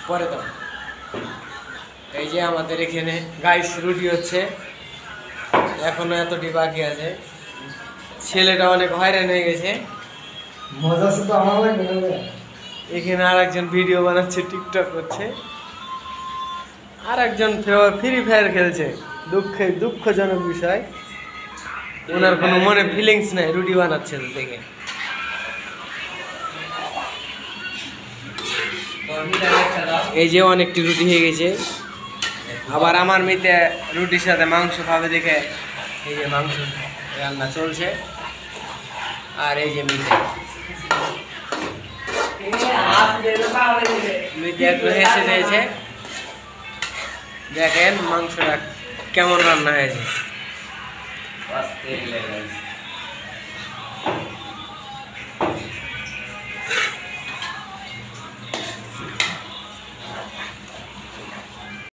পরে দাও। এই যে আমাদের এখানে গাইস রুটি হচ্ছে, এখনো এতটি বাকি আছে। ছেলেটা অনেক হয়রান হয়ে গেছে। মজা শুধু আমার লাগবে না। এখানে আর একজন ভিডিও বানাচ্ছে, টিকটক করছে, আর একজন ফ্রি ফায়ার খেলছে। দুঃখজনক বিষয়, ওনার কোনো মনে ফিলিংস নাই রুটি বানাচ্ছে দেখে। এই যে অনেকটি রুটি হয়ে গেছে, আবার আমার মেয়েতে রুটির সাথে মাংস খাবে দেখে এই যে মাংস রান্না চলছে। আর এই যে মেয়েতে একটু হেসে দিয়েছে, দেখেন মাংসটা কেমন রান্না হয়েছে।